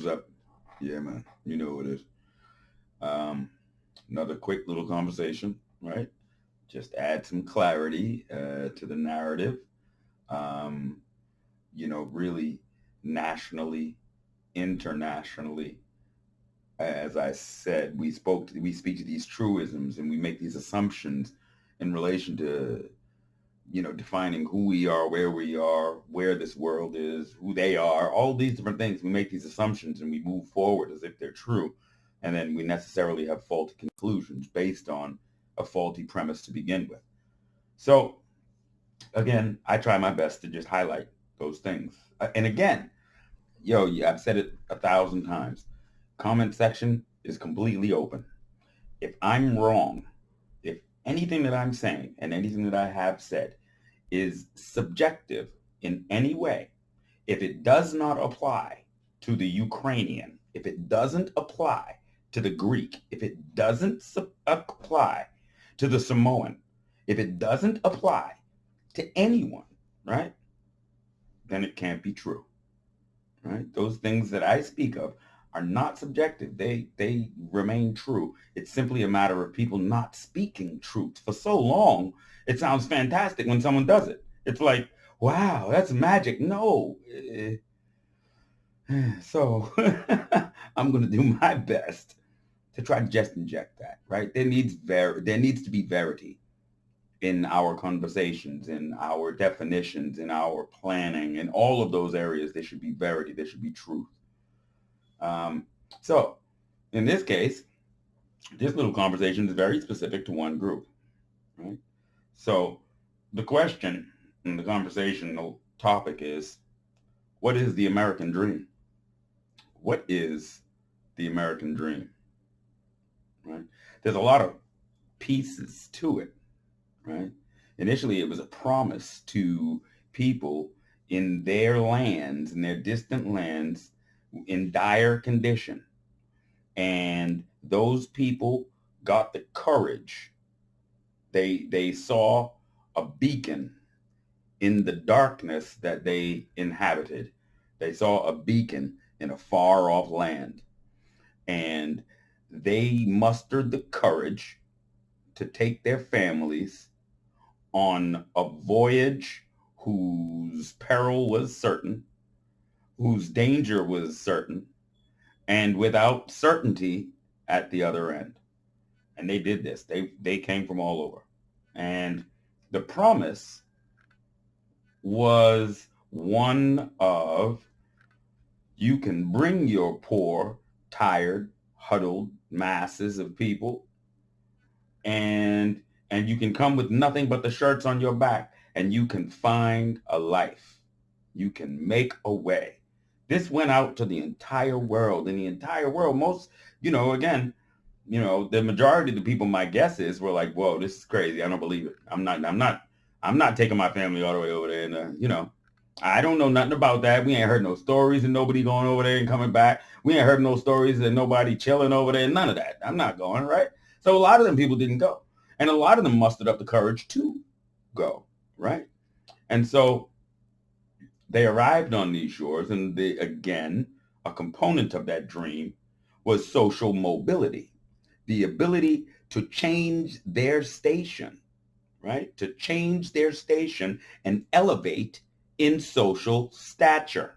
What's up? Yeah, man. You know what it is. Um, Another quick little conversation, right? Just add some clarity to the narrative. Um, really nationally, internationally. As I said, we speak to these truisms and we make these assumptions in relation to defining who we are, where this world is, who they are, all these different things. We make these assumptions and we move forward as if they're true. And then we necessarily have faulty conclusions based on a faulty premise to begin with. So, again, I try my best to just highlight those things. And again, yeah, I've said it 1,000 times. Comment section is completely open. If I'm wrong, if anything that I'm saying and anything that I have said is subjective in any way, if it does not apply to the Ukrainian, if it doesn't apply to the Greek, if it doesn't apply to the Samoan, if it doesn't apply to anyone, right, then it can't be true, right? Those things that I speak of are not subjective. They remain true. It's simply a matter of people not speaking truth. For so long, it sounds fantastic when someone does it. It's like, wow, that's magic. No. So I'm going to do my best to try to just inject that, right? There needs to be verity in our conversations, in our definitions, in our planning, in all of those areas. There should be verity. There should be truth. Um, so in this case, this little conversation is very specific to one group, right? So the question in the conversational topic is, what is the American dream? What is the American dream, right? There's a lot of pieces to it, right? Initially, it was a promise to people in their lands, in their distant lands, in dire condition. And those people got the courage. They saw a beacon in the darkness that they inhabited. They saw a beacon in a far off land. And they mustered the courage to take their families on a voyage whose peril was certain, whose danger was certain, and without certainty at the other end. And they did this. They came from all over. And the promise was one of, you can bring your poor, tired, huddled masses of people, and you can come with nothing but the shirts on your back, and you can find a life. You can make a way. This went out to the entire world. In the entire world, most, again, the majority of the people, my guess is, were like, whoa, this is crazy. I don't believe it. I'm not taking my family all the way over there. And, I don't know nothing about that. We ain't heard no stories of nobody going over there and coming back. We ain't heard no stories of nobody chilling over there. None of that. I'm not going, right? So a lot of them people didn't go. And a lot of them mustered up the courage to go, right? And so they arrived on these shores, and again, a component of that dream was social mobility, the ability to change their station, right? To change their station and elevate in social stature.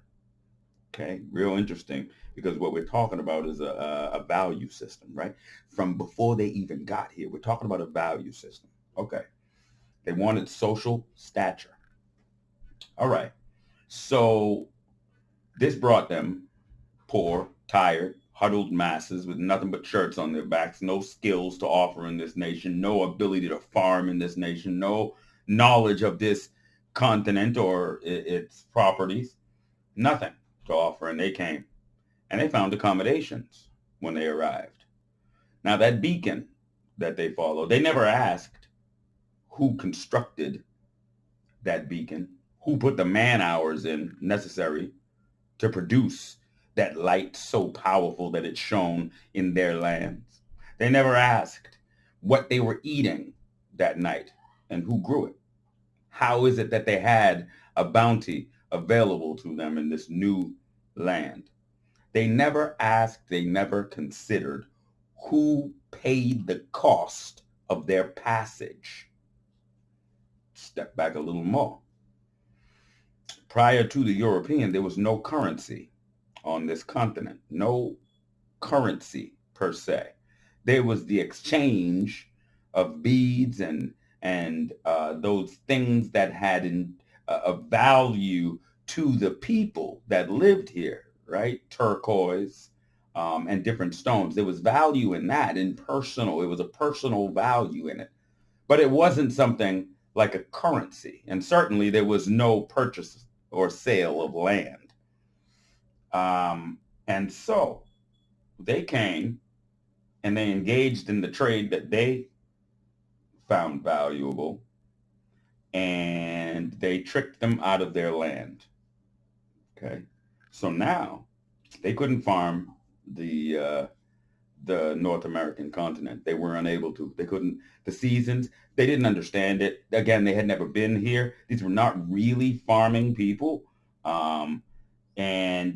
Okay, real interesting, because what we're talking about is a value system, right? From before they even got here, we're talking about a value system. Okay, they wanted social stature. All right, so this brought them poor, tired, huddled masses with nothing but shirts on their backs, no skills to offer in this nation, no ability to farm in this nation, no knowledge of this continent or its properties, nothing to offer. And they came and they found accommodations when they arrived. Now, that beacon that they followed, they never asked who constructed that beacon, who put the man hours in necessary to produce that light so powerful that it shone in their lands. They never asked what they were eating that night and who grew it. How is it that they had a bounty available to them in this new land? They never asked, they never considered who paid the cost of their passage. Step back a little more. Prior to the European, there was no currency on this continent, no currency per se. There was the exchange of beads and those things that had a value to the people that lived here, right? Turquoise and different stones. There was value in that, in personal. It was a personal value in it, but it wasn't something like a currency. And certainly there was no purchase or sale of land. And so they came and they engaged in the trade that they found valuable, and they tricked them out of their land. Okay. So now they couldn't farm the North American continent. They were unable to. They couldn't. The seasons, they didn't understand it. Again, they had never been here. These were not really farming people, and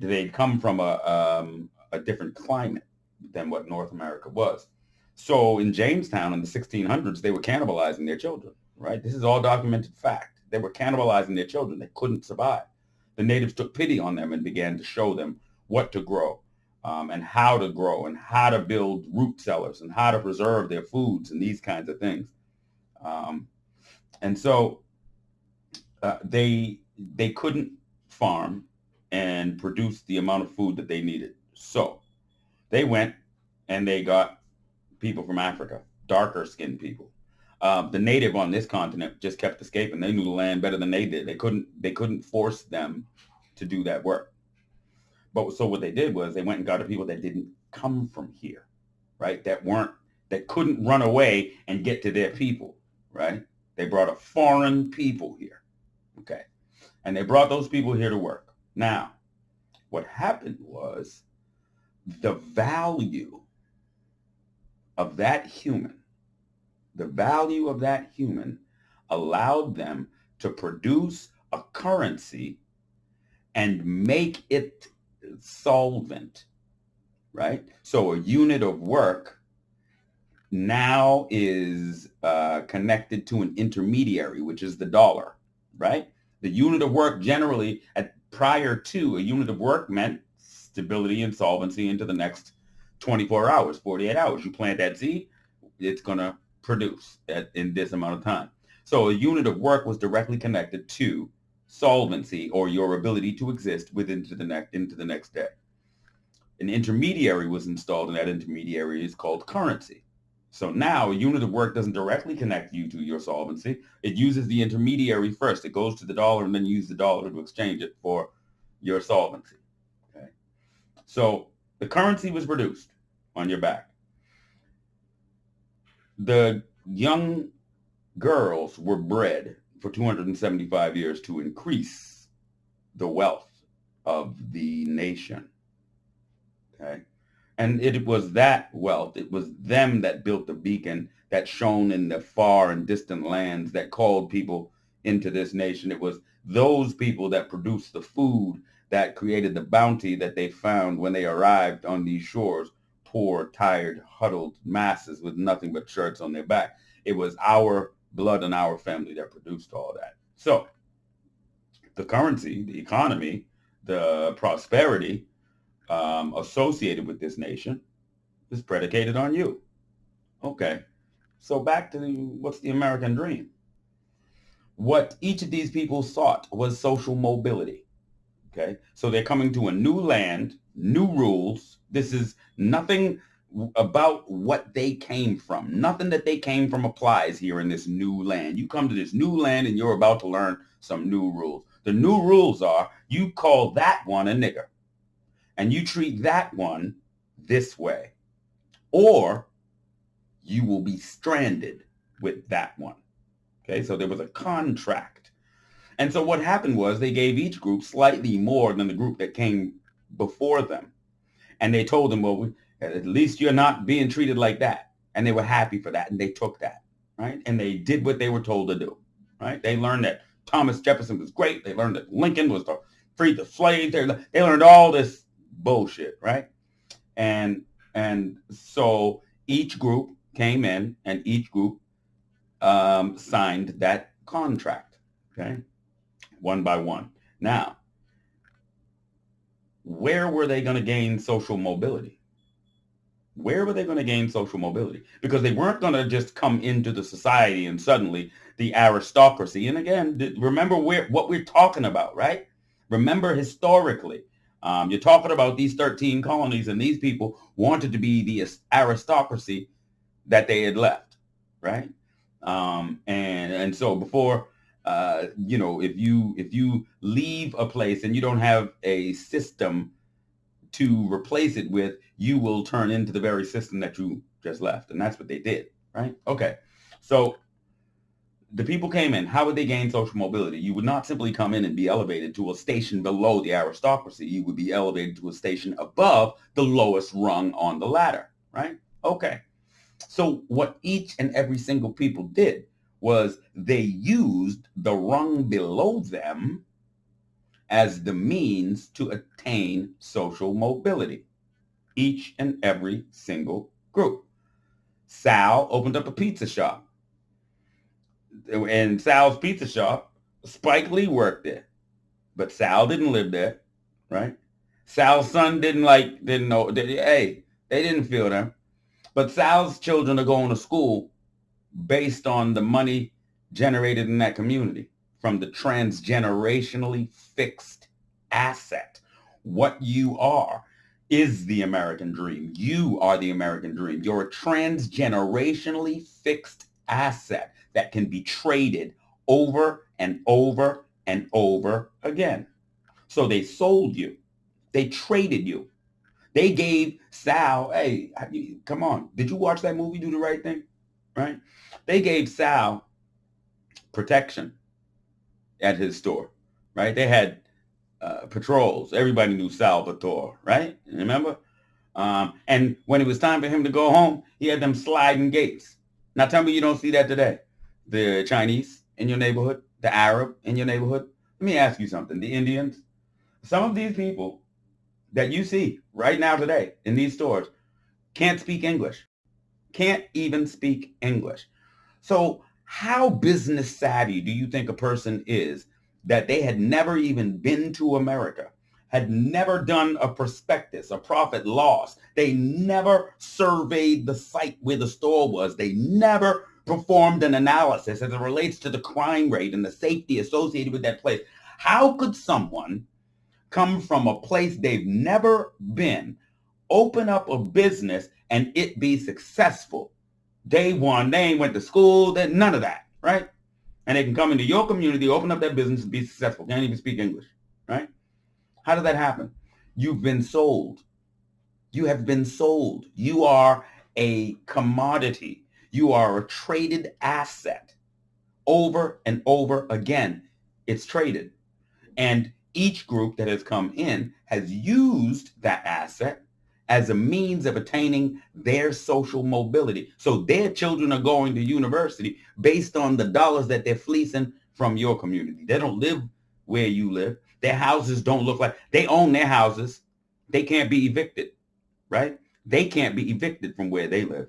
they'd come from a different climate than what North America was. So in Jamestown in the 1600s, they were cannibalizing their children. Right. This is all documented fact. They were cannibalizing their children. They couldn't survive. The natives took pity on them and began to show them what to grow and how to grow and how to build root cellars and how to preserve their foods and these kinds of things. And so they couldn't farm and produce the amount of food that they needed. So they went and they got people from Africa, darker skinned people. The native on this continent just kept escaping. They knew the land better than they did. They couldn't force them to do that work. But so what they did was they went and got the people that didn't come from here, right? That couldn't run away and get to their people, right? They brought a foreign people here, okay? And they brought those people here to work. Now, what happened was the value of that human, allowed them to produce a currency and make it solvent, right? So a unit of work now is connected to an intermediary, which is the dollar, right? The unit of work generally, prior to, a unit of work meant stability and solvency into the next 24 hours, 48 hours. You plant that seed, it's going to produce in this amount of time. So a unit of work was directly connected to solvency, or your ability to exist into the next day. An intermediary was installed, and that intermediary is called currency. So now a unit of work doesn't directly connect you to your solvency. It uses the intermediary first. It goes to the dollar and then you use the dollar to exchange it for your solvency. Okay. So the currency was produced on your back. The young girls were bred for 275 years to increase the wealth of the nation. Okay. And it was that wealth, it was them that built the beacon that shone in the far and distant lands that called people into this nation. It was those people that produced the food that created the bounty that they found when they arrived on these shores, poor, tired, huddled masses with nothing but shirts on their back. It was our blood and our family that produced all that. So the currency, the economy, the prosperity associated with this nation is predicated on you. Okay, so back to what's the American dream? What each of these people sought was social mobility. Okay, so they're coming to a new land, new rules. This is nothing about what they came from. Nothing that they came from applies here in this new land. You come to this new land and you're about to learn some new rules. The new rules are you call that one a nigger and you treat that one this way, or you will be stranded with that one. Okay, so there was a contract. And so what happened was they gave each group slightly more than the group that came before them. And they told them, well, at least you're not being treated like that. And they were happy for that. And they took that, right? And they did what they were told to do, right? They learned that Thomas Jefferson was great. They learned that Lincoln was to free the slaves. They learned all this bullshit, right? And and so each group came in and each group signed that contract, okay, one by one. Now, where were they going to gain social mobility? Where were they going to gain social mobility? Because they weren't going to just come into the society and suddenly the aristocracy. And again, remember what we're talking about, right? Remember historically, you're talking about these 13 colonies, and these people wanted to be the aristocracy that they had left, right? And so before, if you leave a place and you don't have a system to replace it with, you will turn into the very system that you just left. And that's what they did, right? Okay. So the people came in. How would they gain social mobility? You would not simply come in and be elevated to a station below the aristocracy. You would be elevated to a station above the lowest rung on the ladder, right? Okay. So what each and every single people did was they used the rung below them as the means to attain social mobility. Each and every single group. Sal opened up a pizza shop. And Sal's pizza shop, Spike Lee worked there. But Sal didn't live there, right? Sal's son didn't know. Hey, they didn't feel them. But Sal's children are going to school based on the money generated in that community from the transgenerationally fixed asset. What you are is the American dream. You are the American dream. You're a transgenerationally fixed asset that can be traded over and over and over again. So they sold you. They traded you. They gave Sal, hey, come on. Did you watch that movie, Do the Right Thing? Right? They gave Sal protection at his store, right? They had patrols. Everybody knew Salvatore, right? Remember? And when it was time for him to go home, he had them sliding gates. Now tell me you don't see that today. The Chinese in your neighborhood, the Arab in your neighborhood. Let me ask you something. The Indians, some of these people that you see right now today in these stores can't speak English. Can't even speak English. So how business savvy do you think a person is that they had never even been to America, had never done a prospectus, a profit loss. They never surveyed the site where the store was. They never performed an analysis as it relates to the crime rate and the safety associated with that place. How could someone come from a place they've never been, open up a business, and it be successful? Day one, they ain't went to school, none of that, right? And they can come into your community, open up their business, and be successful. Can't even speak English, right? How did that happen? You've been sold. You have been sold. You are a commodity. You are a traded asset. Over and over again, it's traded. And each group that has come in has used that asset as a means of attaining their social mobility. So their children are going to university based on the dollars that they're fleecing from your community. They don't live where you live. Their houses don't look like, they own their houses. They can't be evicted, right? They can't be evicted from where they live.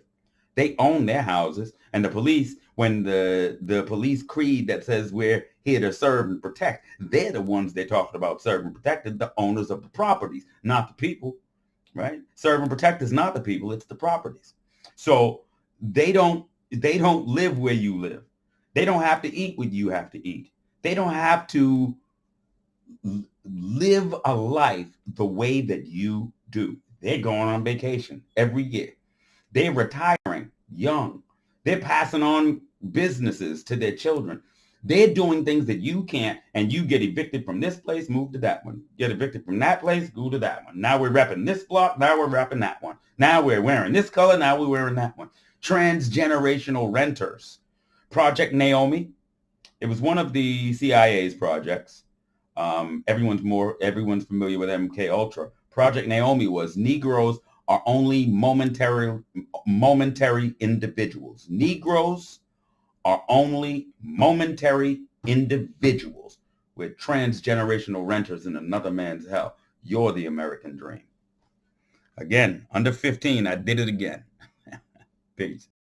They own their houses. And the police, when the police creed that says we're here to serve and protect, they're the ones they're talking about serving and protecting, the owners of the properties, not the people, right? Serve and protect is not the people, it's the properties. So they don't live where you live. They don't have to eat what you have to eat. They don't have to live a life the way that you do. They're going on vacation every year. They're retiring young. They're passing on businesses to their children. They're doing things that you can't, and you get evicted from this place, move to that one. Get evicted from that place, go to that one. Now we're repping this block, now we're repping that one. Now we're wearing this color, now we're wearing that one. Transgenerational renters. Project Naomi. It was one of the CIA's projects. Everyone's familiar with MK Ultra. Project Naomi was Negroes are only momentary individuals. Negroes are only momentary individuals. We're transgenerational renters in another man's hell. You're the American dream. Again, under 15, I did it again. Peace.